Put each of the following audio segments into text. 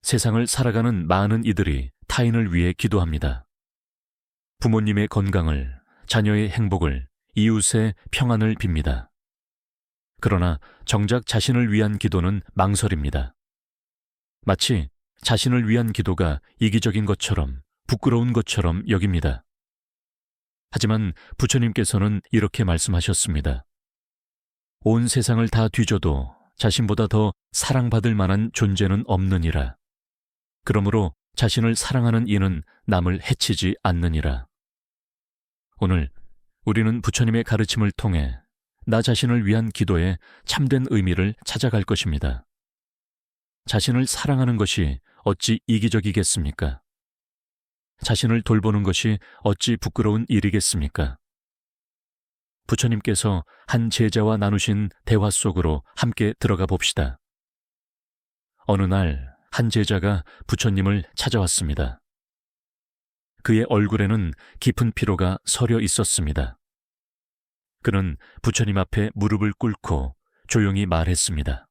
세상을 살아가는 많은 이들이 타인을 위해 기도합니다. 부모님의 건강을, 자녀의 행복을, 이웃의 평안을 빕니다. 그러나 정작 자신을 위한 기도는 망설입니다. 마치 자신을 위한 기도가 이기적인 것처럼, 부끄러운 것처럼 여깁니다. 하지만 부처님께서는 이렇게 말씀하셨습니다. 온 세상을 다 뒤져도 자신보다 더 사랑받을 만한 존재는 없느니라. 그러므로 자신을 사랑하는 이는 남을 해치지 않느니라. 오늘 우리는 부처님의 가르침을 통해 나 자신을 위한 기도의 참된 의미를 찾아갈 것입니다. 자신을 사랑하는 것이 어찌 이기적이겠습니까? 자신을 돌보는 것이 어찌 부끄러운 일이겠습니까? 부처님께서 한 제자와 나누신 대화 속으로 함께 들어가 봅시다. 어느 날 한 제자가 부처님을 찾아왔습니다. 그의 얼굴에는 깊은 피로가 서려 있었습니다. 그는 부처님 앞에 무릎을 꿇고 조용히 말했습니다.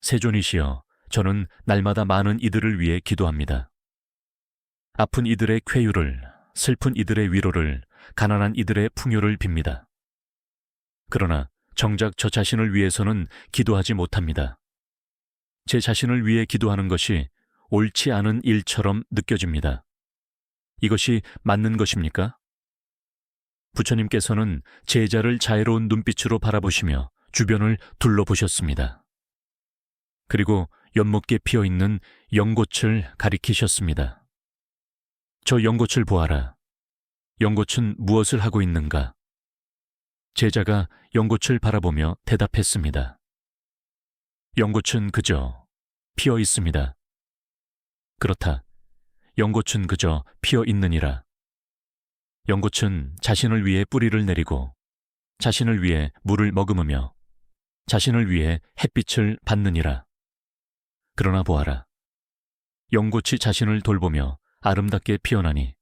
세존이시여, 저는 날마다 많은 이들을 위해 기도합니다. 아픈 이들의 쾌유를, 슬픈 이들의 위로를, 가난한 이들의 풍요를 빕니다. 그러나 정작 저 자신을 위해서는 기도하지 못합니다. 제 자신을 위해 기도하는 것이 옳지 않은 일처럼 느껴집니다. 이것이 맞는 것입니까? 부처님께서는 제자를 자애로운 눈빛으로 바라보시며 주변을 둘러보셨습니다. 그리고 연못에 피어있는 연꽃을 가리키셨습니다. 저 연꽃을 보아라. 연꽃은 무엇을 하고 있는가? 제자가 연꽃을 바라보며 대답했습니다. 연꽃은 그저 피어 있습니다. 그렇다. 연꽃은 그저 피어 있느니라. 연꽃은 자신을 위해 뿌리를 내리고 자신을 위해 물을 머금으며 자신을 위해 햇빛을 받느니라. 그러나 보아라. 연꽃이 자신을 돌보며 아름답게 피어나니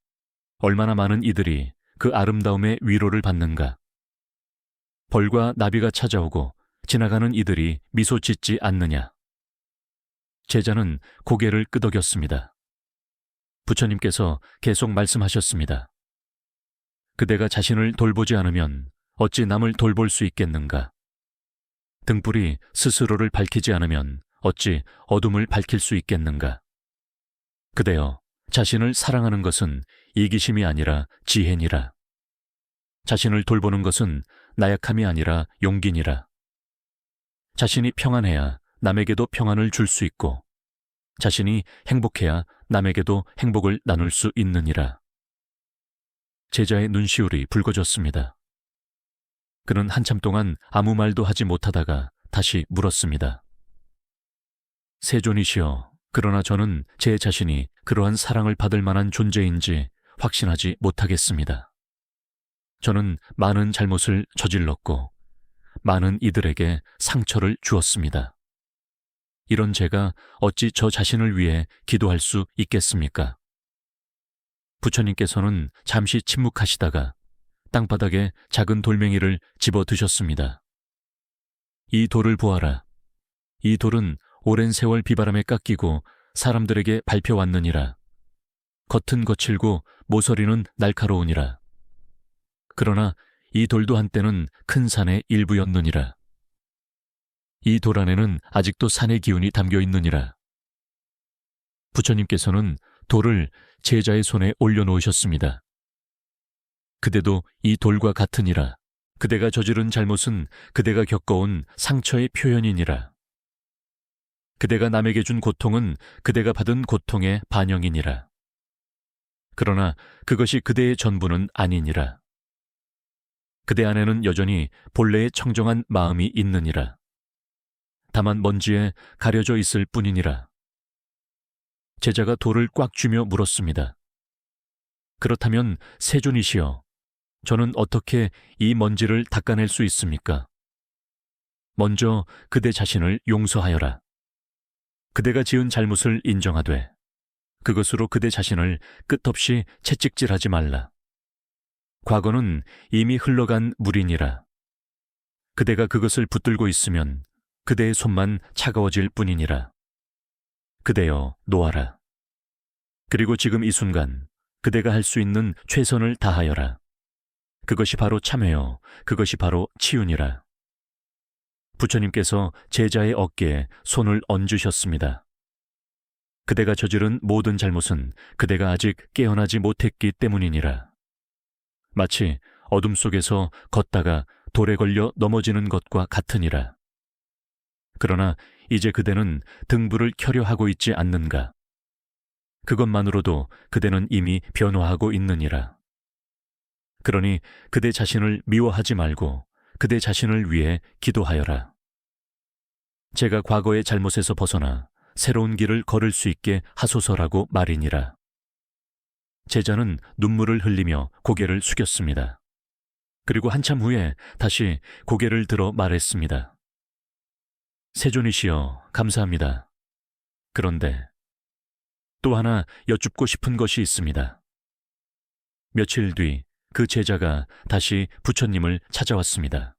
얼마나 많은 이들이 그 아름다움의 위로를 받는가. 벌과 나비가 찾아오고 지나가는 이들이 미소 짓지 않느냐. 제자는 고개를 끄덕였습니다. 부처님께서 계속 말씀하셨습니다. 그대가 자신을 돌보지 않으면 어찌 남을 돌볼 수 있겠는가? 등불이 스스로를 밝히지 않으면 어찌 어둠을 밝힐 수 있겠는가? 그대여, 자신을 사랑하는 것은 이기심이 아니라 지혜니라. 자신을 돌보는 것은 나약함이 아니라 용기니라. 자신이 평안해야 남에게도 평안을 줄 수 있고 자신이 행복해야 남에게도 행복을 나눌 수 있느니라. 제자의 눈시울이 붉어졌습니다. 그는 한참 동안 아무 말도 하지 못하다가 다시 물었습니다. 세존이시여, 그러나 저는 제 자신이 그러한 사랑을 받을 만한 존재인지 확신하지 못하겠습니다. 저는 많은 잘못을 저질렀고 많은 이들에게 상처를 주었습니다. 이런 제가 어찌 저 자신을 위해 기도할 수 있겠습니까? 부처님께서는 잠시 침묵하시다가 땅바닥에 작은 돌멩이를 집어 드셨습니다. 이 돌을 보아라. 이 돌은 오랜 세월 비바람에 깎이고 사람들에게 밟혀왔느니라. 겉은 거칠고 모서리는 날카로우니라. 그러나 이 돌도 한때는 큰 산의 일부였느니라. 이 돌 안에는 아직도 산의 기운이 담겨 있느니라. 부처님께서는 돌을 제자의 손에 올려놓으셨습니다. 그대도 이 돌과 같으니라. 그대가 저지른 잘못은 그대가 겪어온 상처의 표현이니라. 그대가 남에게 준 고통은 그대가 받은 고통의 반영이니라. 그러나 그것이 그대의 전부는 아니니라. 그대 안에는 여전히 본래의 청정한 마음이 있느니라. 다만 먼지에 가려져 있을 뿐이니라. 제자가 돌을 꽉 쥐며 물었습니다. 그렇다면 세존이시여, 저는 어떻게 이 먼지를 닦아낼 수 있습니까? 먼저 그대 자신을 용서하여라. 그대가 지은 잘못을 인정하되 그것으로 그대 자신을 끝없이 채찍질하지 말라. 과거는 이미 흘러간 물이니라. 그대가 그것을 붙들고 있으면 그대의 손만 차가워질 뿐이니라. 그대여 노하라. 그리고 지금 이 순간 그대가 할 수 있는 최선을 다하여라. 그것이 바로 참회요, 그것이 바로 치윤이라. 부처님께서 제자의 어깨에 손을 얹으셨습니다. 그대가 저지른 모든 잘못은 그대가 아직 깨어나지 못했기 때문이니라. 마치 어둠 속에서 걷다가 돌에 걸려 넘어지는 것과 같으니라. 그러나 이제 그대는 등불을 켜려 하고 있지 않는가? 그것만으로도 그대는 이미 변화하고 있느니라. 그러니 그대 자신을 미워하지 말고 그대 자신을 위해 기도하여라. 제가 과거의 잘못에서 벗어나 새로운 길을 걸을 수 있게 하소서라고 말이니라. 제자는 눈물을 흘리며 고개를 숙였습니다. 그리고 한참 후에 다시 고개를 들어 말했습니다. 세존이시여, 감사합니다. 그런데 또 하나 여쭙고 싶은 것이 있습니다. 며칠 뒤 그 제자가 다시 부처님을 찾아왔습니다.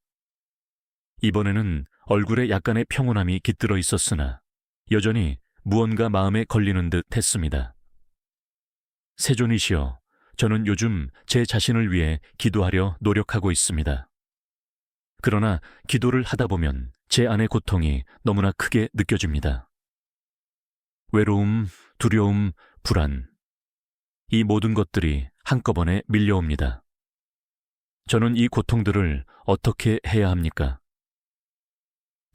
이번에는 얼굴에 약간의 평온함이 깃들어 있었으나 여전히 무언가 마음에 걸리는 듯 했습니다. 세존이시여, 저는 요즘 제 자신을 위해 기도하려 노력하고 있습니다. 그러나 기도를 하다 보면 제 안의 고통이 너무나 크게 느껴집니다. 외로움, 두려움, 불안, 이 모든 것들이 한꺼번에 밀려옵니다. 저는 이 고통들을 어떻게 해야 합니까?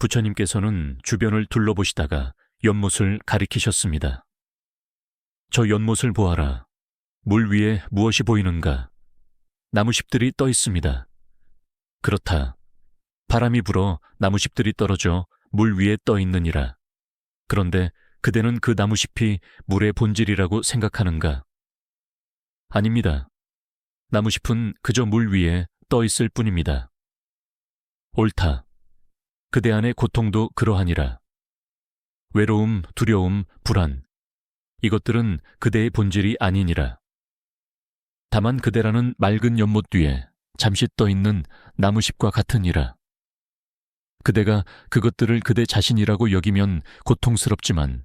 부처님께서는 주변을 둘러보시다가 연못을 가리키셨습니다. 저 연못을 보아라. 물 위에 무엇이 보이는가? 나무십들이 떠 있습니다. 그렇다. 바람이 불어 나무십들이 떨어져 물 위에 떠 있느니라. 그런데 그대는 그 나무십이 물의 본질이라고 생각하는가? 아닙니다. 나무십은 그저 물 위에 떠 있을 뿐입니다. 옳다. 그대 안의 고통도 그러하니라. 외로움, 두려움, 불안, 이것들은 그대의 본질이 아니니라. 다만 그대라는 맑은 연못 뒤에 잠시 떠 있는 나무십과 같으니라. 그대가 그것들을 그대 자신이라고 여기면 고통스럽지만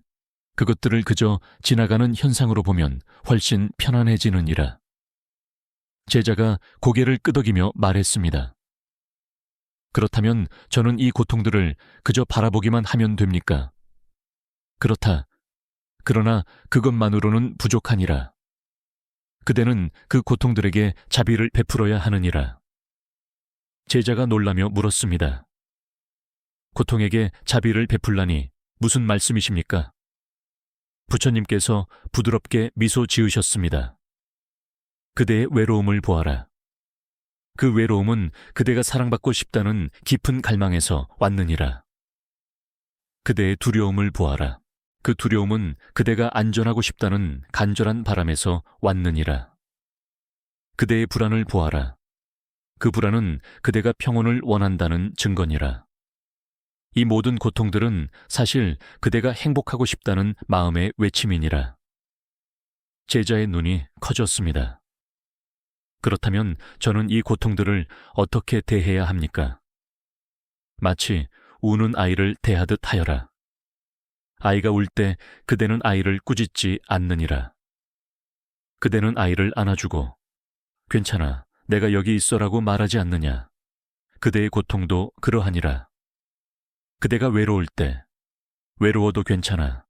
그것들을 그저 지나가는 현상으로 보면 훨씬 편안해지느니라. 제자가 고개를 끄덕이며 말했습니다. 그렇다면 저는 이 고통들을 그저 바라보기만 하면 됩니까? 그렇다. 그러나 그것만으로는 부족하니라. 그대는 그 고통들에게 자비를 베풀어야 하느니라. 제자가 놀라며 물었습니다. 고통에게 자비를 베풀라니 무슨 말씀이십니까? 부처님께서 부드럽게 미소 지으셨습니다. 그대의 외로움을 보아라. 그 외로움은 그대가 사랑받고 싶다는 깊은 갈망에서 왔느니라. 그대의 두려움을 보아라. 그 두려움은 그대가 안전하고 싶다는 간절한 바람에서 왔느니라. 그대의 불안을 보아라. 그 불안은 그대가 평온을 원한다는 증거니라. 이 모든 고통들은 사실 그대가 행복하고 싶다는 마음의 외침이니라. 제자의 눈이 커졌습니다. 그렇다면 저는 이 고통들을 어떻게 대해야 합니까? 마치 우는 아이를 대하듯 하여라. 아이가 울 때 그대는 아이를 꾸짖지 않느니라. 그대는 아이를 안아주고 괜찮아, 내가 여기 있어라고 말하지 않느냐. 그대의 고통도 그러하니라. 그대가 외로울 때 외로워도 괜찮아,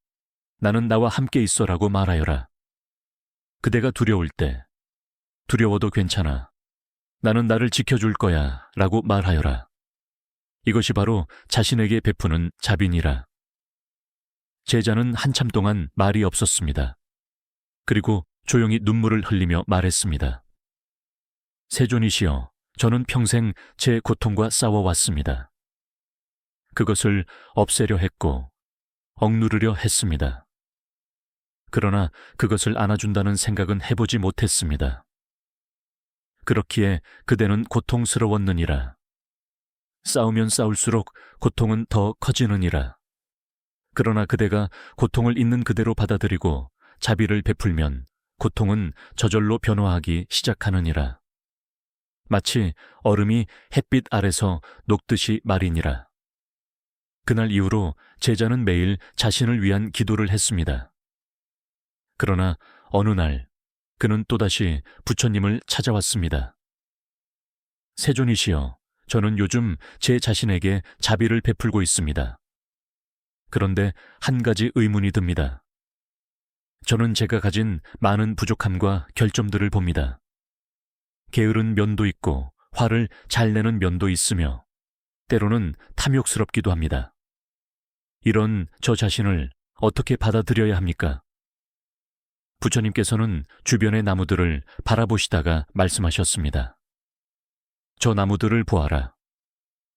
나는 나와 함께 있어라고 말하여라. 그대가 두려울 때 두려워도 괜찮아, 나는 나를 지켜줄 거야 라고 말하여라. 이것이 바로 자신에게 베푸는 자비니라. 제자는 한참 동안 말이 없었습니다. 그리고 조용히 눈물을 흘리며 말했습니다. 세존이시여, 저는 평생 제 고통과 싸워왔습니다. 그것을 없애려 했고 억누르려 했습니다. 그러나 그것을 안아준다는 생각은 해보지 못했습니다. 그렇기에 그대는 고통스러웠느니라. 싸우면 싸울수록 고통은 더 커지느니라. 그러나 그대가 고통을 있는 그대로 받아들이고 자비를 베풀면 고통은 저절로 변화하기 시작하느니라. 마치 얼음이 햇빛 아래서 녹듯이 말이니라. 그날 이후로 제자는 매일 자신을 위한 기도를 했습니다. 그러나 어느 날 그는 또다시 부처님을 찾아왔습니다. 세존이시여, 저는 요즘 제 자신에게 자비를 베풀고 있습니다. 그런데 한 가지 의문이 듭니다. 저는 제가 가진 많은 부족함과 결점들을 봅니다. 게으른 면도 있고 화를 잘 내는 면도 있으며 때로는 탐욕스럽기도 합니다. 이런 저 자신을 어떻게 받아들여야 합니까? 부처님께서는 주변의 나무들을 바라보시다가 말씀하셨습니다. 저 나무들을 보아라.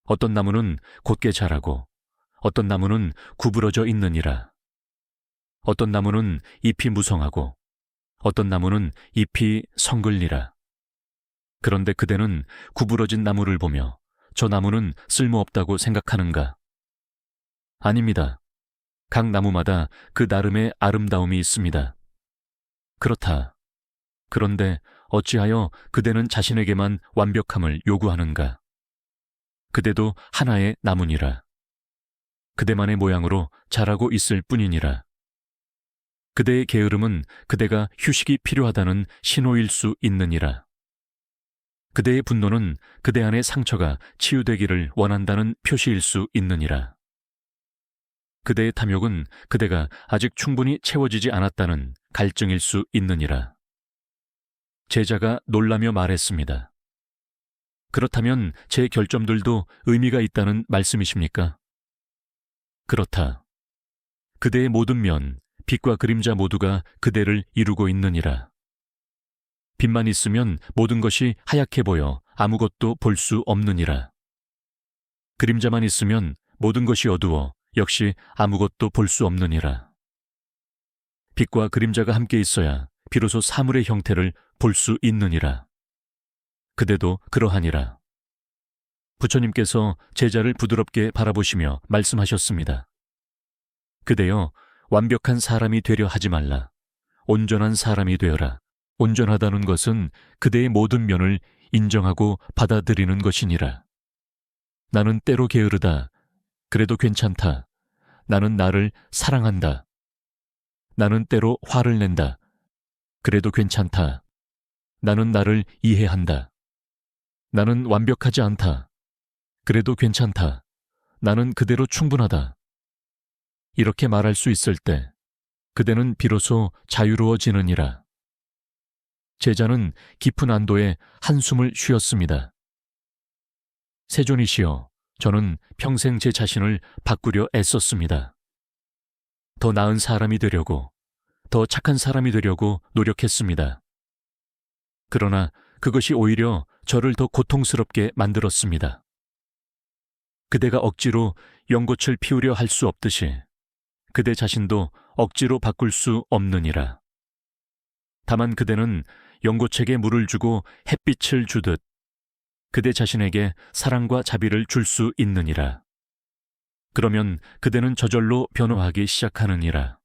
어떤 나무는 곧게 자라고 어떤 나무는 구부러져 있느니라. 어떤 나무는 잎이 무성하고 어떤 나무는 잎이 성글니라. 그런데 그대는 구부러진 나무를 보며 저 나무는 쓸모없다고 생각하는가? 아닙니다. 각 나무마다 그 나름의 아름다움이 있습니다. 그렇다. 그런데 어찌하여 그대는 자신에게만 완벽함을 요구하는가? 그대도 하나의 나무니라. 그대만의 모양으로 자라고 있을 뿐이니라. 그대의 게으름은 그대가 휴식이 필요하다는 신호일 수 있느니라. 그대의 분노는 그대 안의 상처가 치유되기를 원한다는 표시일 수 있느니라. 그대의 탐욕은 그대가 아직 충분히 채워지지 않았다는 갈증일 수 있느니라. 제자가 놀라며 말했습니다. 그렇다면 제 결점들도 의미가 있다는 말씀이십니까? 그렇다. 그대의 모든 면, 빛과 그림자 모두가 그대를 이루고 있느니라. 빛만 있으면 모든 것이 하얗게 보여 아무것도 볼 수 없느니라. 그림자만 있으면 모든 것이 어두워 역시 아무것도 볼 수 없느니라. 빛과 그림자가 함께 있어야 비로소 사물의 형태를 볼 수 있느니라. 그대도 그러하니라. 부처님께서 제자를 부드럽게 바라보시며 말씀하셨습니다. 그대여, 완벽한 사람이 되려 하지 말라. 온전한 사람이 되어라. 온전하다는 것은 그대의 모든 면을 인정하고 받아들이는 것이니라. 나는 때로 게으르다. 그래도 괜찮다. 나는 나를 사랑한다. 나는 때로 화를 낸다. 그래도 괜찮다. 나는 나를 이해한다. 나는 완벽하지 않다. 그래도 괜찮다. 나는 그대로 충분하다. 이렇게 말할 수 있을 때 그대는 비로소 자유로워지느니라. 제자는 깊은 안도에 한숨을 쉬었습니다. 세존이시여, 저는 평생 제 자신을 바꾸려 애썼습니다. 더 나은 사람이 되려고, 더 착한 사람이 되려고 노력했습니다. 그러나 그것이 오히려 저를 더 고통스럽게 만들었습니다. 그대가 억지로 연꽃을 피우려 할 수 없듯이 그대 자신도 억지로 바꿀 수 없느니라. 다만 그대는 연꽃에게 물을 주고 햇빛을 주듯 그대 자신에게 사랑과 자비를 줄 수 있느니라. 그러면 그대는 저절로 변화하기 시작하느니라.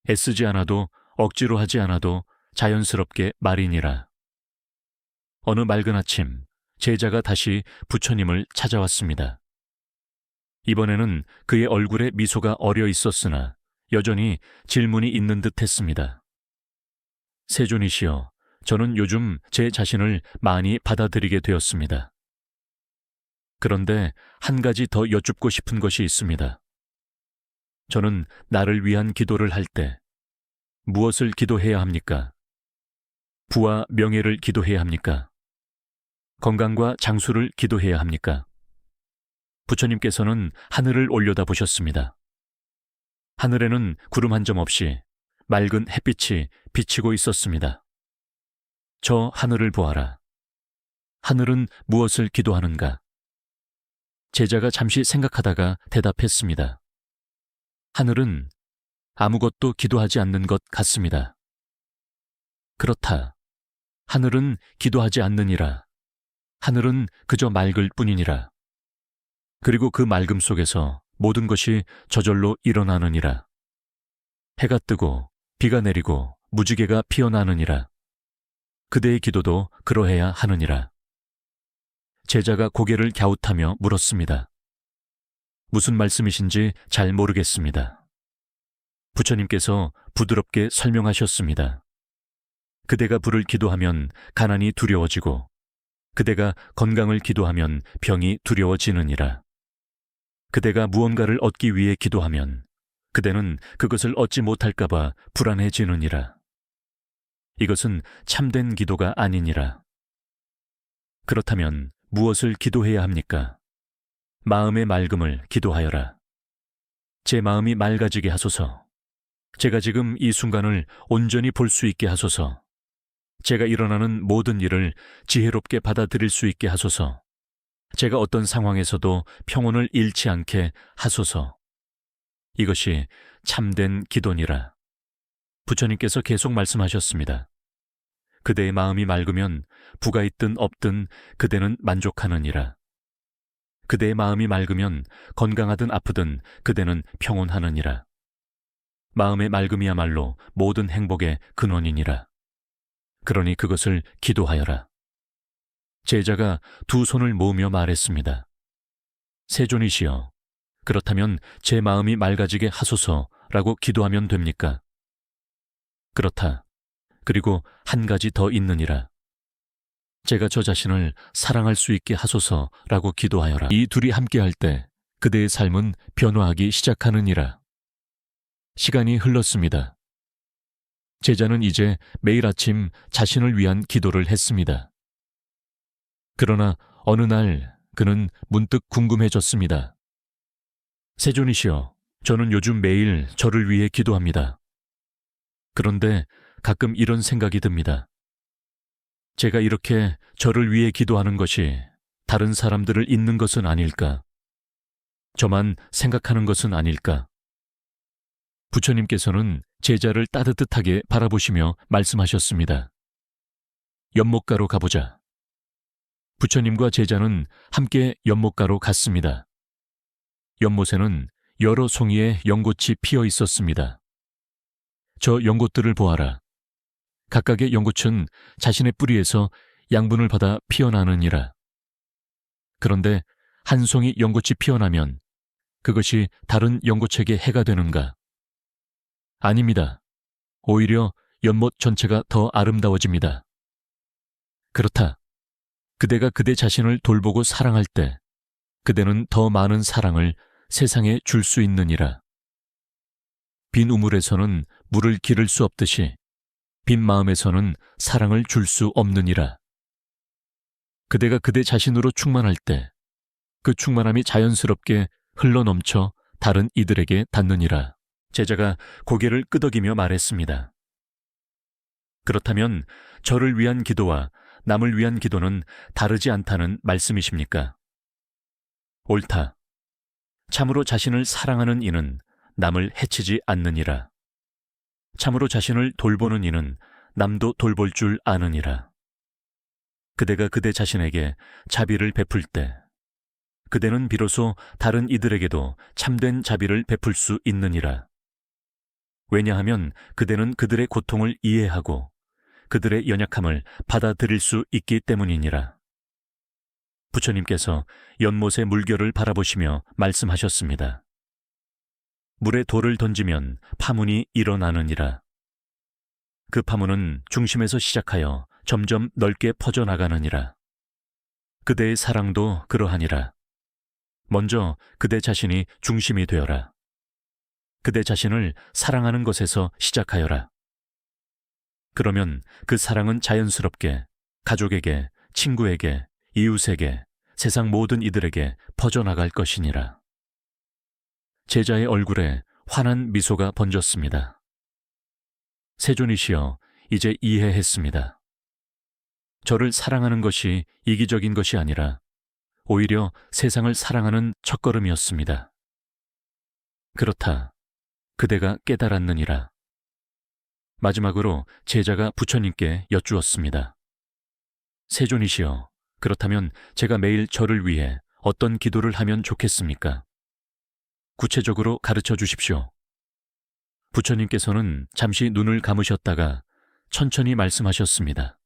애쓰지 않아도 억지로 하지 않아도 자연스럽게 말이니라. 어느 맑은 아침, 제자가 다시 부처님을 찾아왔습니다. 이번에는 그의 얼굴에 미소가 어려 있었으나 여전히 질문이 있는 듯 했습니다. 세존이시여, 저는 요즘 제 자신을 많이 받아들이게 되었습니다. 그런데 한 가지 더 여쭙고 싶은 것이 있습니다. 저는 나를 위한 기도를 할 때 무엇을 기도해야 합니까? 부와 명예를 기도해야 합니까? 건강과 장수를 기도해야 합니까? 부처님께서는 하늘을 올려다 보셨습니다. 하늘에는 구름 한 점 없이 맑은 햇빛이 비치고 있었습니다. 저 하늘을 보아라. 하늘은 무엇을 기도하는가? 제자가 잠시 생각하다가 대답했습니다. 하늘은 아무것도 기도하지 않는 것 같습니다. 그렇다. 하늘은 기도하지 않느니라. 하늘은 그저 맑을 뿐이니라. 그리고 그 맑음 속에서 모든 것이 저절로 일어나느니라. 해가 뜨고 비가 내리고 무지개가 피어나느니라. 그대의 기도도 그러해야 하느니라. 제자가 고개를 갸웃하며 물었습니다. 무슨 말씀이신지 잘 모르겠습니다. 부처님께서 부드럽게 설명하셨습니다. 그대가 불을 기도하면 가난이 두려워지고 그대가 건강을 기도하면 병이 두려워지느니라. 그대가 무언가를 얻기 위해 기도하면 그대는 그것을 얻지 못할까봐 불안해지느니라. 이것은 참된 기도가 아니니라. 그렇다면 무엇을 기도해야 합니까? 마음의 맑음을 기도하여라. 제 마음이 맑아지게 하소서. 제가 지금 이 순간을 온전히 볼 수 있게 하소서. 제가 일어나는 모든 일을 지혜롭게 받아들일 수 있게 하소서. 제가 어떤 상황에서도 평온을 잃지 않게 하소서. 이것이 참된 기도니라. 부처님께서 계속 말씀하셨습니다. 그대의 마음이 맑으면 부가 있든 없든 그대는 만족하느니라. 그대의 마음이 맑으면 건강하든 아프든 그대는 평온하느니라. 마음의 맑음이야말로 모든 행복의 근원이니라. 그러니 그것을 기도하여라. 제자가 두 손을 모으며 말했습니다. 세존이시여, 그렇다면 제 마음이 맑아지게 하소서라고 기도하면 됩니까? 그렇다. 그리고 한 가지 더 있느니라. 제가 저 자신을 사랑할 수 있게 하소서라고 기도하여라. 이 둘이 함께할 때 그대의 삶은 변화하기 시작하느니라. 시간이 흘렀습니다. 제자는 이제 매일 아침 자신을 위한 기도를 했습니다. 그러나 어느 날 그는 문득 궁금해졌습니다. 세존이시여, 저는 요즘 매일 저를 위해 기도합니다. 그런데 가끔 이런 생각이 듭니다. 제가 이렇게 저를 위해 기도하는 것이 다른 사람들을 잊는 것은 아닐까? 저만 생각하는 것은 아닐까? 부처님께서는 제자를 따뜻하게 바라보시며 말씀하셨습니다. 연못가로 가보자. 부처님과 제자는 함께 연못가로 갔습니다. 연못에는 여러 송이의 연꽃이 피어 있었습니다. 저 연꽃들을 보아라. 각각의 연꽃은 자신의 뿌리에서 양분을 받아 피어나느니라. 그런데 한 송이 연꽃이 피어나면 그것이 다른 연꽃에게 해가 되는가? 아닙니다. 오히려 연못 전체가 더 아름다워집니다. 그렇다. 그대가 그대 자신을 돌보고 사랑할 때 그대는 더 많은 사랑을 세상에 줄 수 있느니라. 빈 우물에서는 물을 기를 수 없듯이 빈 마음에서는 사랑을 줄 수 없느니라. 그대가 그대 자신으로 충만할 때 그 충만함이 자연스럽게 흘러넘쳐 다른 이들에게 닿느니라. 제자가 고개를 끄덕이며 말했습니다. 그렇다면 저를 위한 기도와 남을 위한 기도는 다르지 않다는 말씀이십니까? 옳다. 참으로 자신을 사랑하는 이는 남을 해치지 않느니라. 참으로 자신을 돌보는 이는 남도 돌볼 줄 아느니라. 그대가 그대 자신에게 자비를 베풀 때 그대는 비로소 다른 이들에게도 참된 자비를 베풀 수 있느니라. 왜냐하면 그대는 그들의 고통을 이해하고 그들의 연약함을 받아들일 수 있기 때문이니라. 부처님께서 연못의 물결을 바라보시며 말씀하셨습니다. 물에 돌을 던지면 파문이 일어나느니라. 그 파문은 중심에서 시작하여 점점 넓게 퍼져나가느니라. 그대의 사랑도 그러하니라. 먼저 그대 자신이 중심이 되어라. 그대 자신을 사랑하는 것에서 시작하여라. 그러면 그 사랑은 자연스럽게 가족에게, 친구에게, 이웃에게, 세상 모든 이들에게 퍼져나갈 것이니라. 제자의 얼굴에 환한 미소가 번졌습니다. 세존이시여, 이제 이해했습니다. 저를 사랑하는 것이 이기적인 것이 아니라 오히려 세상을 사랑하는 첫걸음이었습니다. 그렇다. 그대가 깨달았느니라. 마지막으로 제자가 부처님께 여쭈었습니다. 세존이시여, 그렇다면 제가 매일 저를 위해 어떤 기도를 하면 좋겠습니까? 구체적으로 가르쳐 주십시오. 부처님께서는 잠시 눈을 감으셨다가 천천히 말씀하셨습니다.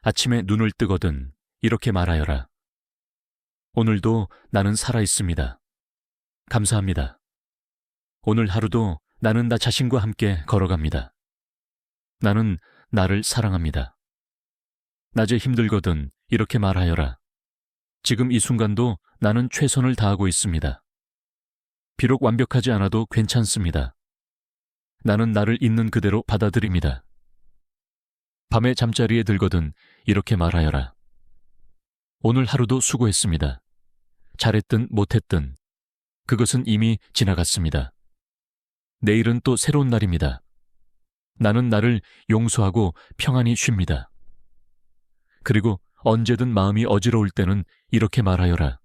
아침에 눈을 뜨거든 이렇게 말하여라. 오늘도 나는 살아 있습니다. 감사합니다. 오늘 하루도 나는 나 자신과 함께 걸어갑니다. 나는 나를 사랑합니다. 낮에 힘들거든 이렇게 말하여라. 지금 이 순간도 나는 최선을 다하고 있습니다. 비록 완벽하지 않아도 괜찮습니다. 나는 나를 있는 그대로 받아들입니다. 밤에 잠자리에 들거든 이렇게 말하여라. 오늘 하루도 수고했습니다. 잘했든 못했든 그것은 이미 지나갔습니다. 내일은 또 새로운 날입니다. 나는 나를 용서하고 평안히 쉽니다. 그리고 언제든 마음이 어지러울 때는 이렇게 말하여라.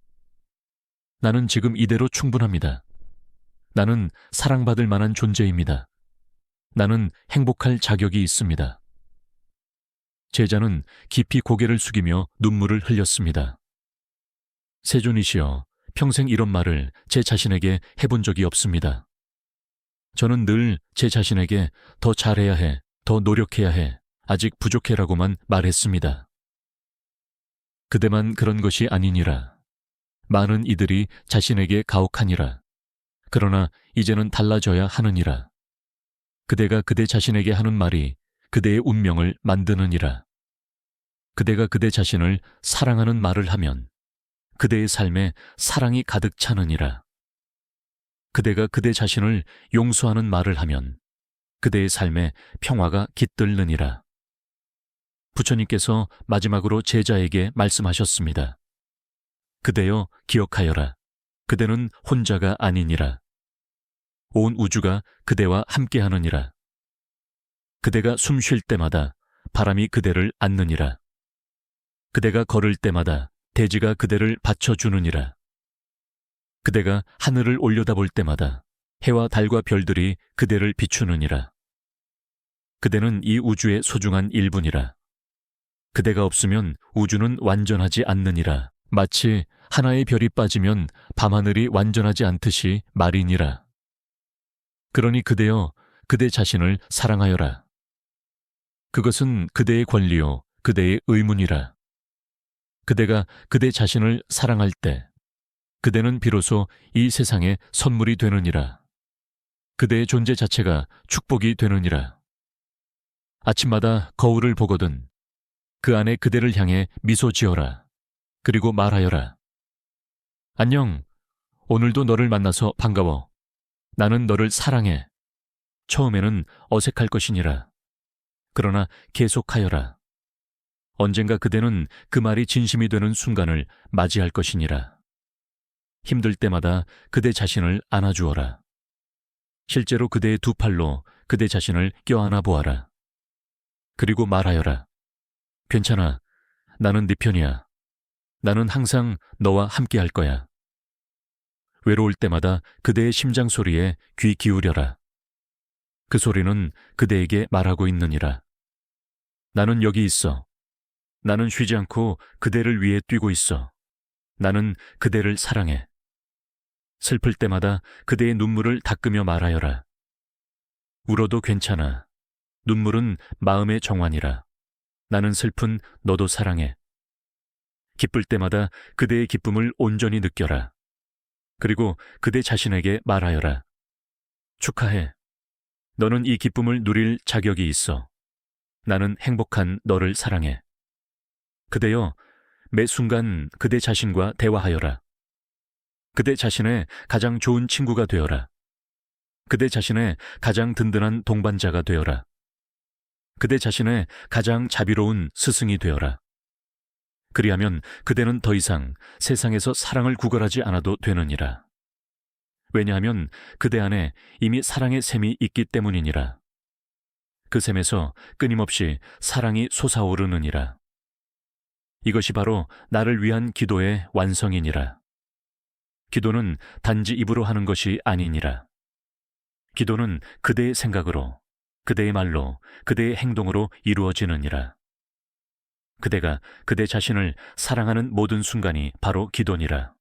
나는 지금 이대로 충분합니다. 나는 사랑받을 만한 존재입니다. 나는 행복할 자격이 있습니다. 제자는 깊이 고개를 숙이며 눈물을 흘렸습니다. 세존이시여, 평생 이런 말을 제 자신에게 해본 적이 없습니다. 저는 늘 제 자신에게 더 잘해야 해, 더 노력해야 해, 아직 부족해라고만 말했습니다. 그대만 그런 것이 아니니라. 많은 이들이 자신에게 가혹하니라. 그러나 이제는 달라져야 하느니라. 그대가 그대 자신에게 하는 말이 그대의 운명을 만드느니라. 그대가 그대 자신을 사랑하는 말을 하면 그대의 삶에 사랑이 가득 차느니라. 그대가 그대 자신을 용서하는 말을 하면 그대의 삶에 평화가 깃들느니라. 부처님께서 마지막으로 제자에게 말씀하셨습니다. 그대여 기억하여라. 그대는 혼자가 아니니라. 온 우주가 그대와 함께하느니라. 그대가 숨 쉴 때마다 바람이 그대를 안느니라. 그대가 걸을 때마다 대지가 그대를 받쳐주느니라. 그대가 하늘을 올려다볼 때마다 해와 달과 별들이 그대를 비추느니라. 그대는 이 우주의 소중한 일부니라. 그대가 없으면 우주는 완전하지 않느니라. 마치 하나의 별이 빠지면 밤하늘이 완전하지 않듯이 말이니라. 그러니 그대여 그대 자신을 사랑하여라. 그것은 그대의 권리요 그대의 의문이라. 그대가 그대 자신을 사랑할 때 그대는 비로소 이 세상의 선물이 되느니라. 그대의 존재 자체가 축복이 되느니라. 아침마다 거울을 보거든 그 안에 그대를 향해 미소 지어라. 그리고 말하여라. 안녕, 오늘도 너를 만나서 반가워. 나는 너를 사랑해. 처음에는 어색할 것이니라. 그러나 계속하여라. 언젠가 그대는 그 말이 진심이 되는 순간을 맞이할 것이니라. 힘들 때마다 그대 자신을 안아주어라. 실제로 그대의 두 팔로 그대 자신을 껴안아 보아라. 그리고 말하여라. 괜찮아. 나는 네 편이야. 나는 항상 너와 함께 할 거야. 외로울 때마다 그대의 심장 소리에 귀 기울여라. 그 소리는 그대에게 말하고 있느니라. 나는 여기 있어. 나는 쉬지 않고 그대를 위해 뛰고 있어. 나는 그대를 사랑해. 슬플 때마다 그대의 눈물을 닦으며 말하여라. 울어도 괜찮아. 눈물은 마음의 정환이라. 나는 슬픈 너도 사랑해. 기쁠 때마다 그대의 기쁨을 온전히 느껴라. 그리고 그대 자신에게 말하여라. 축하해. 너는 이 기쁨을 누릴 자격이 있어. 나는 행복한 너를 사랑해. 그대여, 매 순간 그대 자신과 대화하여라. 그대 자신의 가장 좋은 친구가 되어라. 그대 자신의 가장 든든한 동반자가 되어라. 그대 자신의 가장 자비로운 스승이 되어라. 그리하면 그대는 더 이상 세상에서 사랑을 구걸하지 않아도 되느니라. 왜냐하면 그대 안에 이미 사랑의 샘이 있기 때문이니라. 그 샘에서 끊임없이 사랑이 솟아오르느니라. 이것이 바로 나를 위한 기도의 완성이니라. 기도는 단지 입으로 하는 것이 아니니라. 기도는 그대의 생각으로, 그대의 말로, 그대의 행동으로 이루어지느니라. 그대가 그대 자신을 사랑하는 모든 순간이 바로 기도니라.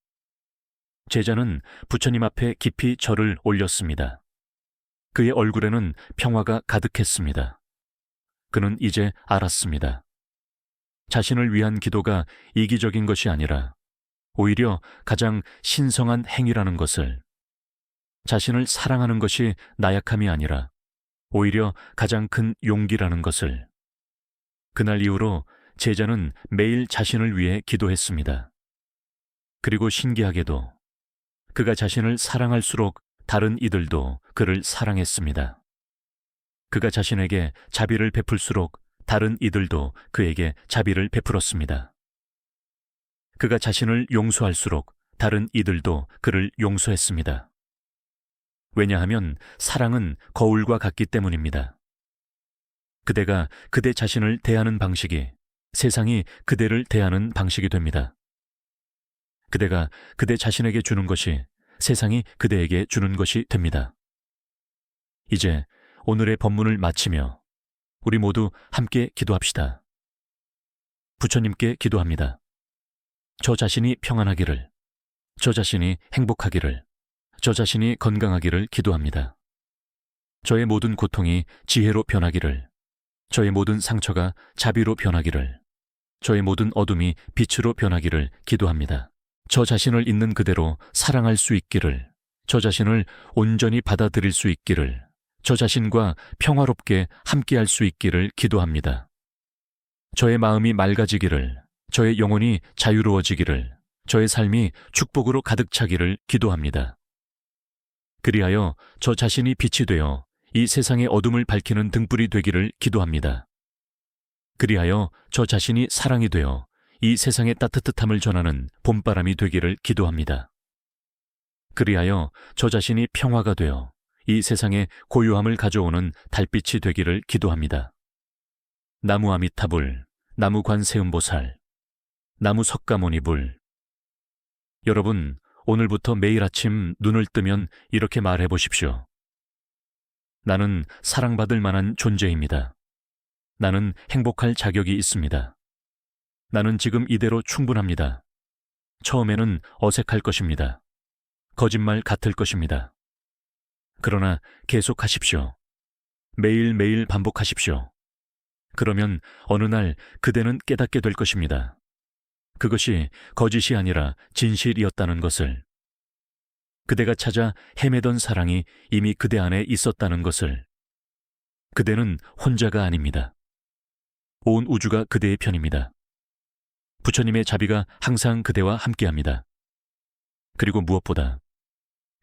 제자는 부처님 앞에 깊이 절을 올렸습니다. 그의 얼굴에는 평화가 가득했습니다. 그는 이제 알았습니다. 자신을 위한 기도가 이기적인 것이 아니라 오히려 가장 신성한 행위라는 것을, 자신을 사랑하는 것이 나약함이 아니라 오히려 가장 큰 용기라는 것을. 그날 이후로 제자는 매일 자신을 위해 기도했습니다. 그리고 신기하게도 그가 자신을 사랑할수록 다른 이들도 그를 사랑했습니다. 그가 자신에게 자비를 베풀수록 다른 이들도 그에게 자비를 베풀었습니다. 그가 자신을 용서할수록 다른 이들도 그를 용서했습니다. 왜냐하면 사랑은 거울과 같기 때문입니다. 그대가 그대 자신을 대하는 방식이 세상이 그대를 대하는 방식이 됩니다. 그대가 그대 자신에게 주는 것이 세상이 그대에게 주는 것이 됩니다. 이제 오늘의 본문을 마치며 우리 모두 함께 기도합시다. 부처님께 기도합니다. 저 자신이 평안하기를, 저 자신이 행복하기를, 저 자신이 건강하기를 기도합니다. 저의 모든 고통이 지혜로 변하기를, 저의 모든 상처가 자비로 변하기를, 저의 모든 어둠이 빛으로 변하기를 기도합니다. 저 자신을 있는 그대로 사랑할 수 있기를, 저 자신을 온전히 받아들일 수 있기를, 저 자신과 평화롭게 함께할 수 있기를 기도합니다. 저의 마음이 맑아지기를, 저의 영혼이 자유로워지기를, 저의 삶이 축복으로 가득 차기를 기도합니다. 그리하여 저 자신이 빛이 되어 이 세상의 어둠을 밝히는 등불이 되기를 기도합니다. 그리하여 저 자신이 사랑이 되어 이 세상의 따뜻함을 전하는 봄바람이 되기를 기도합니다. 그리하여 저 자신이 평화가 되어 이 세상에 고요함을 가져오는 달빛이 되기를 기도합니다. 나무 아미타불, 나무 관세음보살, 나무 석가모니불. 여러분, 오늘부터 매일 아침 눈을 뜨면 이렇게 말해 보십시오. 나는 사랑받을 만한 존재입니다. 나는 행복할 자격이 있습니다. 나는 지금 이대로 충분합니다. 처음에는 어색할 것입니다. 거짓말 같을 것입니다. 그러나 계속하십시오. 매일매일 반복하십시오. 그러면 어느 날 그대는 깨닫게 될 것입니다. 그것이 거짓이 아니라 진실이었다는 것을. 그대가 찾아 헤매던 사랑이 이미 그대 안에 있었다는 것을. 그대는 혼자가 아닙니다. 온 우주가 그대의 편입니다. 부처님의 자비가 항상 그대와 함께합니다. 그리고 무엇보다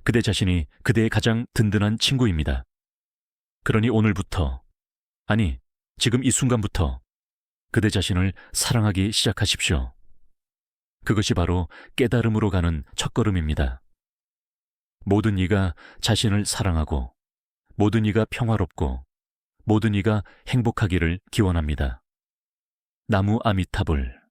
그대 자신이 그대의 가장 든든한 친구입니다. 그러니 오늘부터, 아니 지금 이 순간부터 그대 자신을 사랑하기 시작하십시오. 그것이 바로 깨달음으로 가는 첫걸음입니다. 모든 이가 자신을 사랑하고 모든 이가 평화롭고 모든 이가 행복하기를 기원합니다. 나무 아미타불.